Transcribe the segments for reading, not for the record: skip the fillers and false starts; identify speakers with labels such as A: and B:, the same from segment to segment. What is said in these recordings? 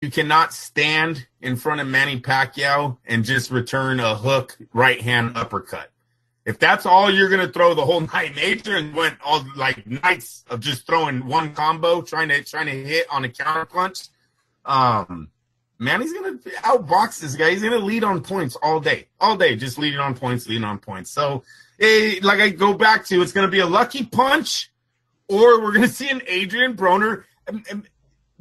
A: You cannot stand in front of Manny Pacquiao and just return a hook right hand uppercut. If that's all you're going to throw the whole night, Adrien went all like nights of just throwing one combo, trying to hit on a counter punch. Manny's going to outbox this guy. He's going to lead on points all day, just leading on points. So, like I go back to, it's going to be a lucky punch, or we're going to see an Adrien Broner.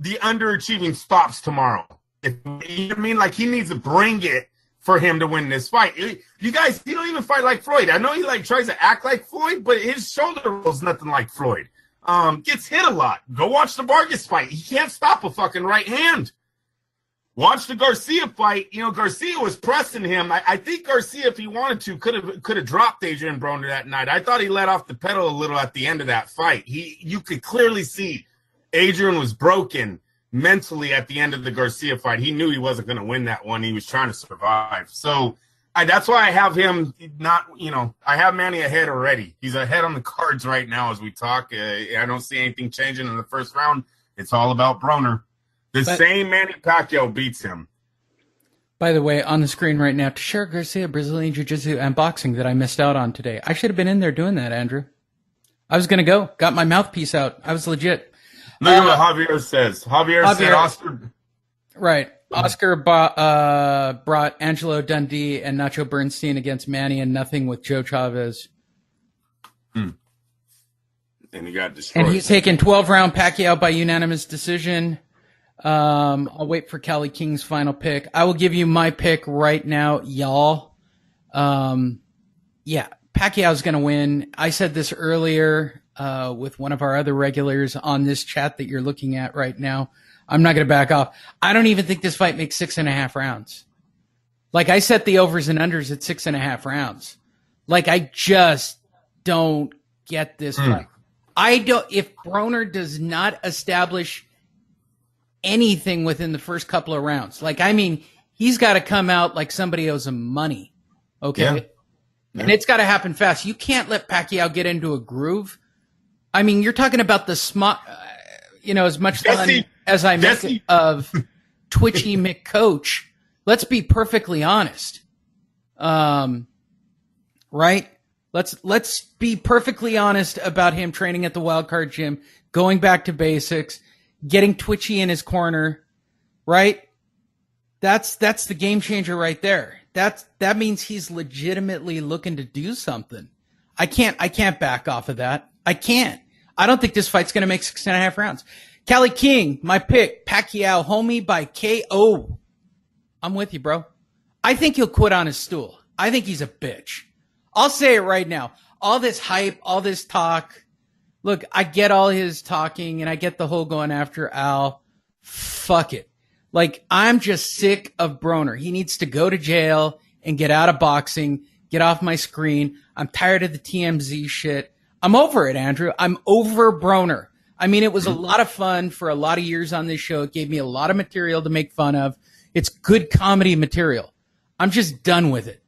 A: The underachieving stops tomorrow. You know what I mean? Like, he needs to bring it for him to win this fight. You guys, he don't even fight like Floyd. I know he like tries to act like Floyd, but his shoulder roll's nothing like Floyd. Gets hit a lot. Go watch the Vargas fight. He can't stop a fucking right hand. Watch the Garcia fight. You know, Garcia was pressing him. I think Garcia, if he wanted to, could have dropped Adrien Broner that night. I thought he let off the pedal a little at the end of that fight. You could clearly see Adrien was broken mentally at the end of the Garcia fight. He knew he wasn't going to win that one. He was trying to survive. So that's why I have him not, I have Manny ahead already. He's ahead on the cards right now as we talk. I don't see anything changing in the first round. It's all about Broner. Same Manny Pacquiao beats him.
B: By the way, on the screen right now, Teixeira Garcia, Brazilian Jiu-Jitsu and boxing that I missed out on today. I should have been in there doing that, Andrew. I was going to go. Got my mouthpiece out. I was legit.
A: Look at what Javier says. Javier said Oscar.
B: Right. Oscar brought Angelo Dundee and Nacho Bernstein against Manny and nothing with Joe Chavez.
A: And he got destroyed.
B: And he's taken 12-round Pacquiao by unanimous decision. I'll wait for Callie King's final pick. I will give you my pick right now, y'all. Yeah, Pacquiao's going to win. I said this earlier with one of our other regulars on this chat that you're looking at right now. I'm not going to back off. I don't even think this fight makes 6.5 rounds. Like, I set the overs and unders at 6.5 rounds. Like, I just don't get this fight. If Broner does not establish anything within the first couple of rounds, he's got to come out like somebody owes him money. Okay. Yeah. And it's got to happen fast. You can't let Pacquiao get into a groove. I mean, you're talking about the smart, as much fun as I make it of Twitchy McCoach. Let's be perfectly honest. Right? Let's be perfectly honest about him training at the Wildcard Gym, going back to basics, getting Twitchy in his corner, right? That's the game changer right there. That means he's legitimately looking to do something. I can't back off of that. I can't. I don't think this fight's going to make 6.5 rounds. Callie King, my pick, Pacquiao, homie by KO. I'm with you, bro. I think he'll quit on his stool. I think he's a bitch. I'll say it right now. All this hype, all this talk. Look, I get all his talking and I get the whole going after Al. Fuck it. Like, I'm just sick of Broner. He needs to go to jail and get out of boxing, get off my screen. I'm tired of the TMZ shit. I'm over it, Andrew. I'm over Broner. I mean, it was a lot of fun for a lot of years on this show. It gave me a lot of material to make fun of. It's good comedy material. I'm just done with it.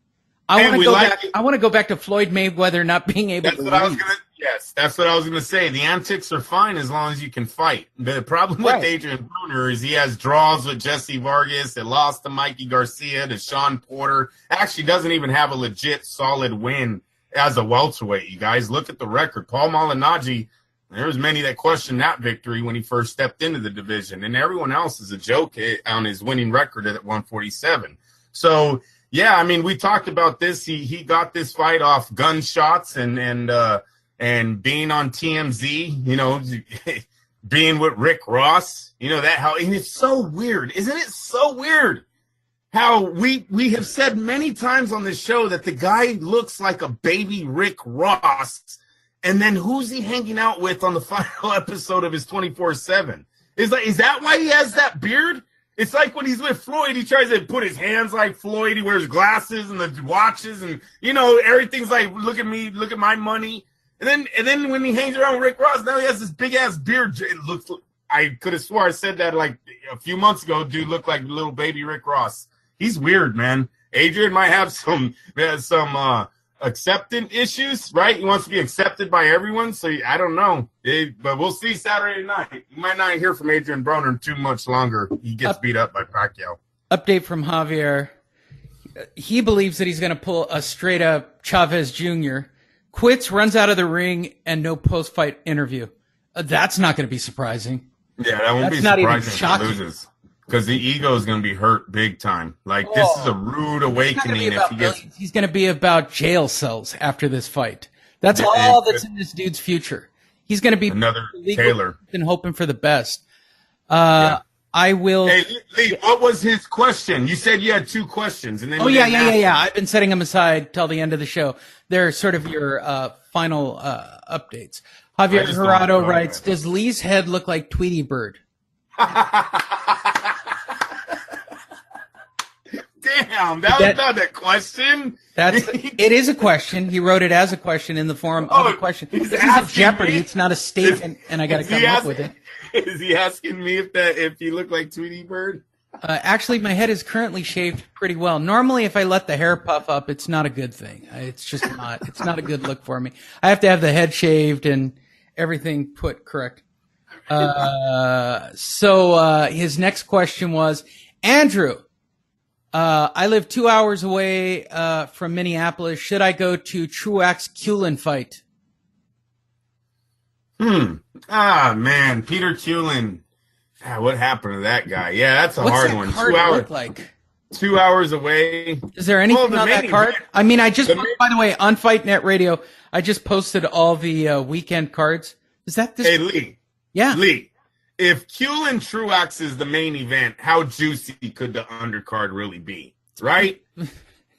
B: I want to go back to Floyd Mayweather not being able to win.
A: Yes, that's what I was going to say. The antics are fine as long as you can fight. The problem with Adrien Broner is he has draws with Jesse Vargas, that lost to Mikey Garcia, to Sean Porter. Actually doesn't even have a legit solid win as a welterweight, you guys. Look at the record. Paul Malignaggi, there was many that questioned that victory when he first stepped into the division, and everyone else is a joke on his winning record at 147. So, yeah, I mean, we talked about this. He got this fight off gunshots and being on TMZ, being with Rick Ross, and it's so weird. Isn't it so weird how we have said many times on this show that the guy looks like a baby Rick Ross, and then who's he hanging out with on the final episode of his 24/7? Is that why he has that beard? It's like when he's with Floyd, he tries to put his hands like Floyd. He wears glasses and the watches and, everything's like, look at me, look at my money. And then when he hangs around with Rick Ross, now he has this big ass beard. It looks. I could have swore I said that like a few months ago. Dude looked like little baby Rick Ross. He's weird, man. Adrien might have some acceptance issues, right? He wants to be accepted by everyone. So I don't know, but we'll see Saturday night. You might not hear from Adrien Broner too much longer. He gets beat up by Pacquiao.
B: Update from Javier. He believes that he's going to pull a straight up Chavez Jr. Quits, runs out of the ring, and no post-fight interview. That's not going to be surprising.
A: Yeah, that won't be surprising if he loses. Because the ego is going to be hurt big time. Like, this is a rude awakening if he gets...
B: He's going to be about jail cells after this fight. That's all that's in this dude's future. He's going to be
A: another Taylor.
B: And hoping for the best. I will...
A: Hey, Lee, what was his question? You said you had 2 questions. And then
B: yeah. I've been setting them aside till the end of the show. They're sort of your final updates. Javier Jurado writes, does Lee's head look like Tweety Bird?
A: Damn, that was not a question.
B: It is a question. He wrote it as a question in the form of a question. This is a Jeopardy. It's not a statement, and I got to come up with it.
A: Is he asking me if you look like Tweety Bird?
B: Actually, my head is currently shaved pretty well. Normally, if I let the hair puff up, it's not a good thing. It's just not. It's not a good look for me. I have to have the head shaved and everything put correct. So his next question was, Andrew, I live 2 hours away from Minneapolis. Should I go to Truax Cullen fight?
A: Man, Peter Cullen. What happened to that guy? Yeah, that's a hard one. 2 hours.
B: Look like
A: 2 hours away.
B: Is there anything on that card? I mean, by the way, on Fight Net Radio, I just posted all the weekend cards. Is that this?
A: Hey, Lee.
B: Yeah.
A: Lee, if Cullen Truax is the main event, how juicy could the undercard really be? Right?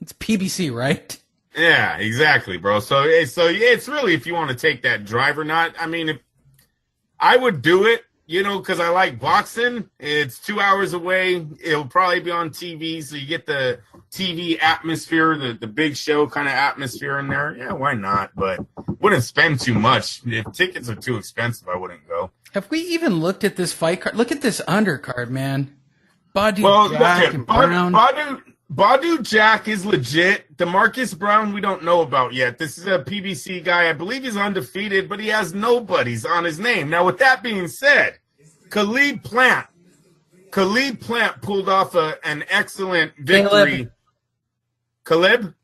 B: It's PBC, right?
A: Yeah, exactly, bro. So it's really if you want to take that drive or not. I mean, if I would do it, because I like boxing. It's 2 hours away. It'll probably be on TV, so you get the TV atmosphere, the big show kind of atmosphere in there. Yeah, why not? But wouldn't spend too much. If tickets are too expensive, I wouldn't go.
B: Have we even looked at this fight card? Look at this undercard, man. Badou Jack and Browne.
A: Badou Jack is legit. DeMarcus Browne, we don't know about yet. This is a PBC guy. I believe he's undefeated, but he has nobodies on his name. Now, with that being said, Caleb Plant pulled off an excellent victory. Caleb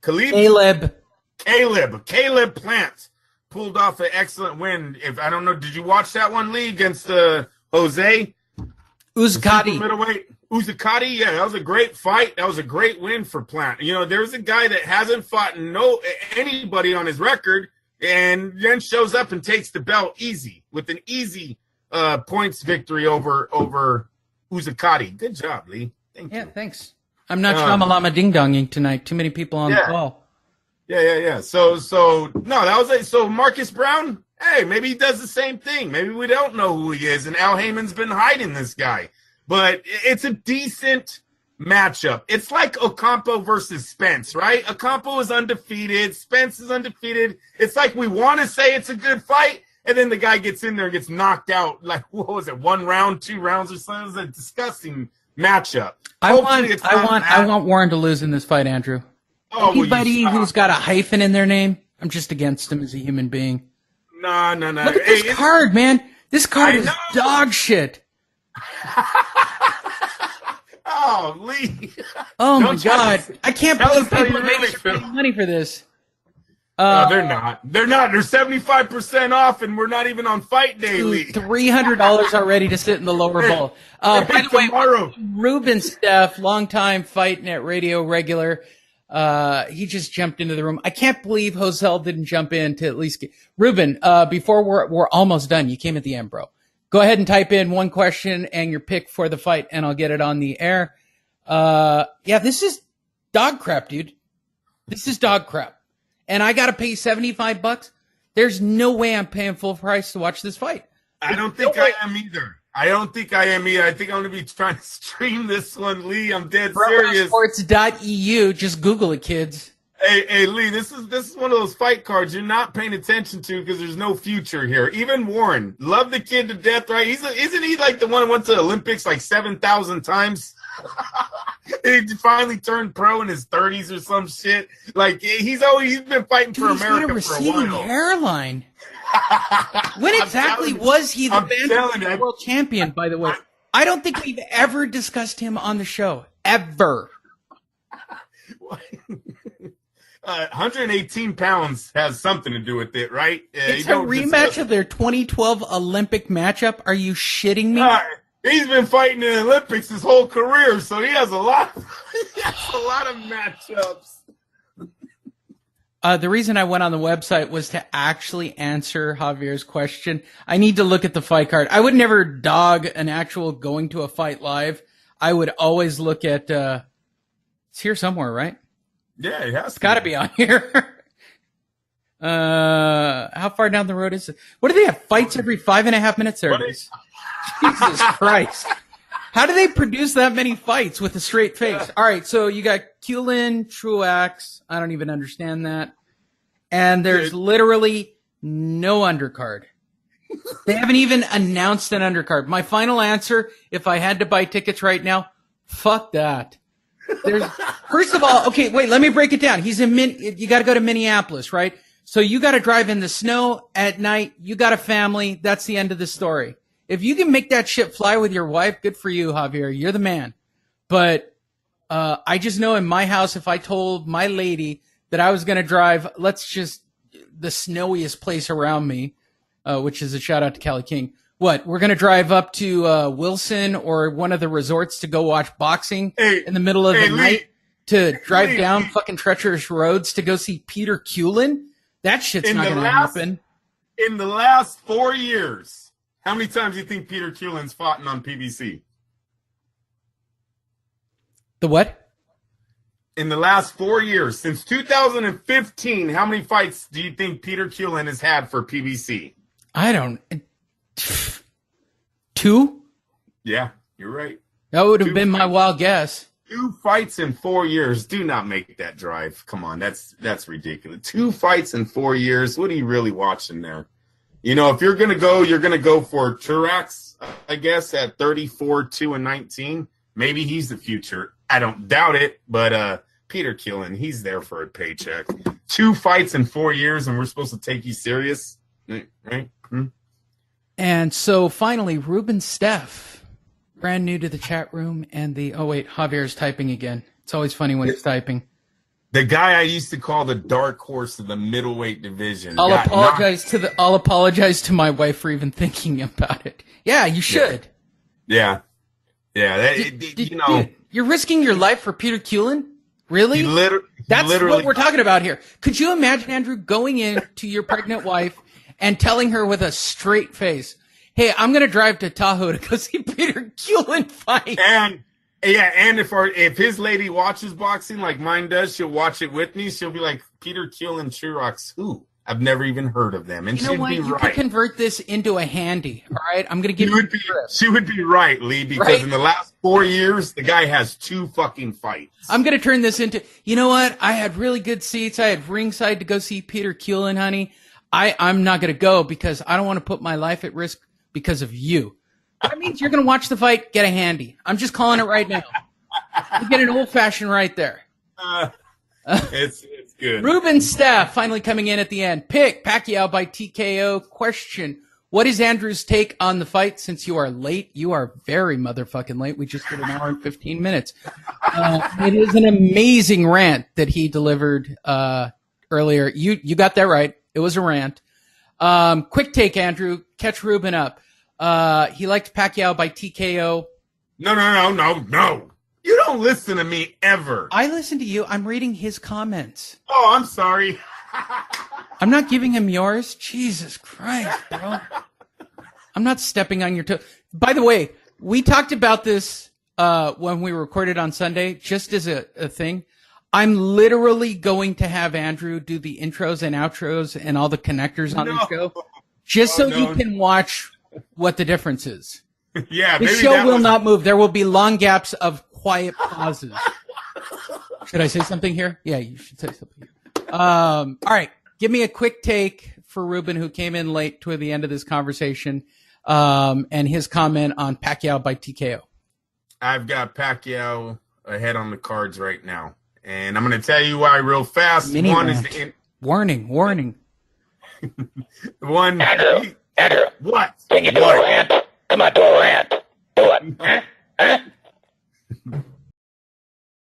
A: Plant pulled off an excellent win. If I don't know, did you watch that one, Lee, against Jose
B: Uzcategui?
A: Middleweight. Uzcategui, yeah, that was a great fight. That was a great win for Plant. There's a guy that hasn't fought anybody on his record, and then shows up and takes the belt with an easy points victory over Uzcategui. Good job, Lee. Thank you.
B: Yeah, thanks. I'm not Shamalama Ding Donging tonight. Too many people on the call.
A: Yeah. So no, that was it. So Marcus Browne, hey, maybe he does the same thing. Maybe we don't know who he is, and Al Heyman's been hiding this guy. But it's a decent matchup. It's like Ocampo versus Spence, right? Ocampo is undefeated. Spence is undefeated. It's like we want to say it's a good fight, and then the guy gets in there and gets knocked out. Like, what was it, 1 round, 2 rounds or something? It was a disgusting matchup.
B: I want Warren to lose in this fight, Andrew. Anybody who's got a hyphen in their name, I'm just against him as a human being.
A: No.
B: Look at this card, man. This card is dog shit.
A: Oh, Lee.
B: Oh, my God. I can't believe people are making money for this.
A: No, they're not. They're 75% off, and we're not even on fight day, Lee.
B: $300 already to sit in the lower bowl. By the way, Ruben Steff, longtime Fight Net Radio regular, he just jumped into the room. I can't believe Hosel didn't jump in to at least get... Ruben, before we're almost done, you came at the end, bro. Go ahead and type in one question and your pick for the fight, and I'll get it on the air. This is dog crap, dude. This is dog crap. And I got to pay $75. There's no way I'm paying full price to watch this fight.
A: I don't think I am either. I think I'm going to be trying to stream this one, Lee. I'm dead serious.
B: Sports.eu. Just Google it, kids.
A: Hey, Lee, this is one of those fight cards you're not paying attention to because there's no future here. Even Warren, love the kid to death, right? Isn't he like the one who went to the Olympics like 7,000 times? He finally turned pro in his 30s or some shit. Like, he's been fighting for America
B: he's got a
A: for a
B: receding
A: while.
B: hairline. When exactly was he the bantamweight world champion, by the way? I don't think we've ever discussed him on the show. Ever.
A: 118 pounds has something to do with it, right?
B: It's a rematch of their 2012 Olympic matchup. Are you shitting me?
A: He's been fighting in the Olympics his whole career, so he has a lot of matchups.
B: The reason I went on the website was to actually answer Javier's question. I need to look at the fight card. I would never dog an actual going to a fight live. I would always look at, it's here somewhere, right?
A: Yeah, it has
B: It's got to be on here. How far down the road is it? What do they have? Fights every 5.5 minutes there? Jesus Christ. How do they produce that many fights with a straight face? All right, so you got Kulin, Truax. I don't even understand that. And there's literally no undercard. They haven't even announced an undercard. My final answer, if I had to buy tickets right now, fuck that. First of all, okay, wait, let me break it down. You got to go to Minneapolis, right? So you got to drive in the snow at night. You got a family. That's the end of the story. If you can make that shit fly with your wife, good for you, Javier. You're the man. But I just know in my house, if I told my lady that I was going to drive, the snowiest place around me, which is a shout out to Kelly King. What, we're going to drive up to Wilson or one of the resorts to go watch boxing in the middle of the night to drive down fucking treacherous roads to go see Peter Kulin? That shit's not going to happen.
A: In the last 4 years, how many times do you think Peter Kulin's fought on PBC?
B: The what?
A: In the last 4 years, since 2015, how many fights do you think Peter Kulin has had for PBC?
B: I don't... 2?
A: Yeah, you're right.
B: That would have been my wild guess.
A: 2 fights in 4 years. Do not make that drive. Come on, that's ridiculous. 2 fights in 4 years. What are you really watching there? You know, if you're gonna go for Truax, I guess, at 34, 2-19. Maybe he's the future. I don't doubt it, but Peter Kulin, he's there for a paycheck. 2 fights in 4 years, and we're supposed to take you serious, right?
B: And so finally, Ruben Steph, brand new to the chat room, and Javier's typing again. It's always funny when he's typing.
A: The guy I used to call the dark horse of the middleweight division.
B: I'll apologize to my wife for even thinking about it. Yeah, you should.
A: Yeah.
B: You're risking your life for Peter Kulin? Really? That's what we're talking about here. Could you imagine, Andrew, going in to your pregnant wife and telling her with a straight face, hey, I'm going to drive to Tahoe to go see Peter Kulin fight.
A: And if his lady watches boxing like mine does, she'll watch it with me. She'll be like, Peter Kulin, Truax, who? I've never even heard of them. And
B: you know what? You could convert this into a handy. All right, I'm going to give you.
A: She would be right, Lee, because in the last 4 years, the guy has 2 fucking fights.
B: I'm going to turn this into. You know what? I had really good seats. I had ringside to go see Peter Kulin, honey. I'm not going to go because I don't want to put my life at risk because of you. That means you're going to watch the fight. Get a handy. I'm just calling it right now. You get an old fashioned right there.
A: It's good.
B: Ruben Steph finally coming in at the end. Pick Pacquiao by TKO. Question: what is Andrew's take on the fight? Since you are late, you are very motherfucking late. We just did an hour and 15 minutes. It is an amazing rant that he delivered earlier. You got that right. It was a rant. Quick take, Andrew. Catch Ruben up. He liked Pacquiao by TKO.
A: No. You don't listen to me ever.
B: I listen to you. I'm reading his comments.
A: Oh, I'm sorry.
B: I'm not giving him yours. Jesus Christ, bro. I'm not stepping on your toe. By the way, we talked about this when we recorded on Sunday, just as a thing. I'm literally going to have Andrew do the intros and outros and all the connectors on the show, just you can watch what the difference is.
A: Yeah,
B: the show will not move. There will be long gaps of quiet pauses. Should I say something here? Yeah, you should say something. All right, give me a quick take for Ruben, who came in late toward the end of this conversation, and his comment on Pacquiao by TKO.
A: I've got Pacquiao ahead on the cards right now. And I'm going to tell you why real fast.
B: Mini
A: One
B: rant.
A: is the
B: Warning.
A: one.
C: Andrew,
A: What?
C: can you do a rant? Come on, do a rant. Do it. Huh?